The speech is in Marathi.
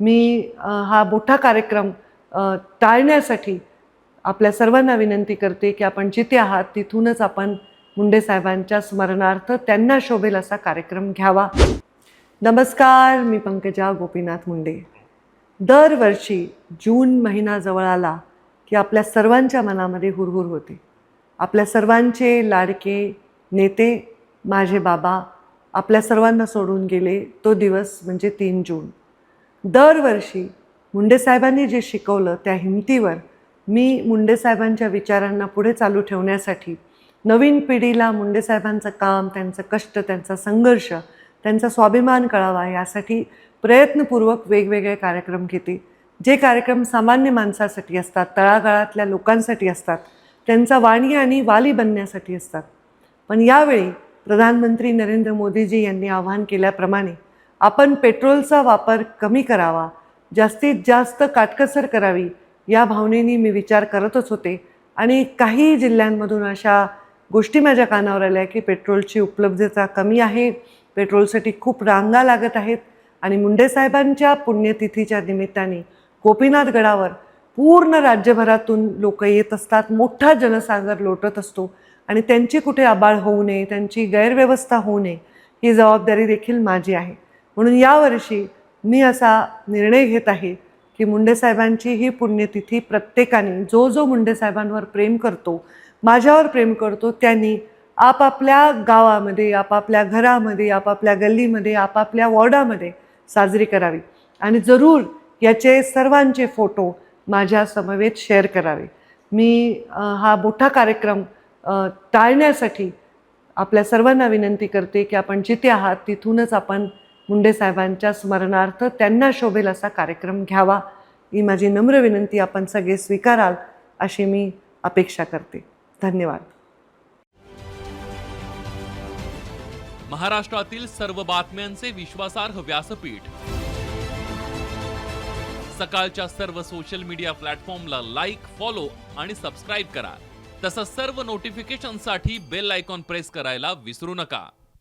हा मोठा कार्यक्रम टाळण्यासाठी आपल्या सर्वांना विनंती करते की आपण जिथे आहात तिथूनच आपण मुंडे साहेबांच्या स्मरणार्थ त्यांना शोभेल असा कार्यक्रम घ्यावा. नमस्कार, मी पंकजा गोपीनाथ मुंडे. दरवर्षी जून महिना जवळ आला की आपल्या सर्वांच्या मनामध्ये हुरहुर होते. आपल्या सर्वांचे लाडके नेते माझे बाबा आपल्या सर्वांना सोडून गेले. तो दिवस म्हणजे 3 जून. दरवर्षी मुंडे साहेबांनी जे शिकवलं त्या हिमतीवर मी मुंडे साहेबांच्या विचारांना पुढे चालू ठेवण्यासाठी नवीन पिढीला मुंडे साहेबांचं काम, त्यांचं कष्ट, त्यांचा संघर्ष, त्यांचा स्वाभिमान कळावा यासाठी प्रयत्नपूर्वक वेगवेगळे कार्यक्रम घेते. जे कार्यक्रम सामान्य माणसासाठी असतात, तळागाळातल्या लोकांसाठी असतात, त्यांचा वाणी आणि वाली बनण्यासाठी असतात. पण यावेळी प्रधानमंत्री नरेंद्र मोदीजी यांनी आवाहन केल्याप्रमाणे आपण पेट्रोलचा वापर कमी करावा, जास्तीत जास्त काटकसर करावी या भावनेने मी विचार करतच होते. आणि काही जिल्ह्यांमधून अशा गोष्टी माझ्या कानावर आल्या की पेट्रोलची उपलब्धता कमी आहे, पेट्रोलसाठी खूप रांगा लागत आहेत. आणि मुंडे साहेबांच्या पुण्यतिथीच्या निमित्ताने गोपीनाथ गडावर पूर्ण राज्यभरातून लोक येत असतात, मोठा जनसागर लोटत असतो. आणि त्यांची कुठे आबाळ होऊ नये, त्यांची गैरव्यवस्था होऊ नये ही जबाबदारी देखील माझी आहे. म्हणून यावर्षी मी असा निर्णय घेत आहे की मुंडे साहेबांची ही पुण्यतिथी प्रत्येकाने जो जो मुंडे साहेबांवर प्रेम करतो, माझ्यावर प्रेम करतो, त्यांनी आपापल्या गावामध्ये, आपापल्या घरामध्ये, आपापल्या गल्लीमध्ये, आपापल्या वॉर्डामध्ये साजरी करावी. आणि जरूर याचे सर्वांचे फोटो माझ्या समवेत शेअर करावे. हा मोठा कार्यक्रम टाळण्यासाठी आपल्या सर्वांना विनंती करते की आपण जिथे आहात तिथूनच आपण मुंडे साहेबांच्या स्मरणार्थ त्यांना शोभेल असा कार्यक्रम घ्यावा. ही माझी नम्र विनंती आपण सगळे स्वीकाराल अशी मी अपेक्षा करते. धन्यवाद. महाराष्ट्रातील सर्व बातम्यांचे विश्वासार्ह व्यासपीठ. सकाळच्या सर्व सोशल मीडिया प्लॅटफॉर्मला लाईक, फॉलो आणि सबस्क्राईब करा. तसंच सर्व नोटिफिकेशनसाठी बेल आयकॉन प्रेस करायला विसरू नका.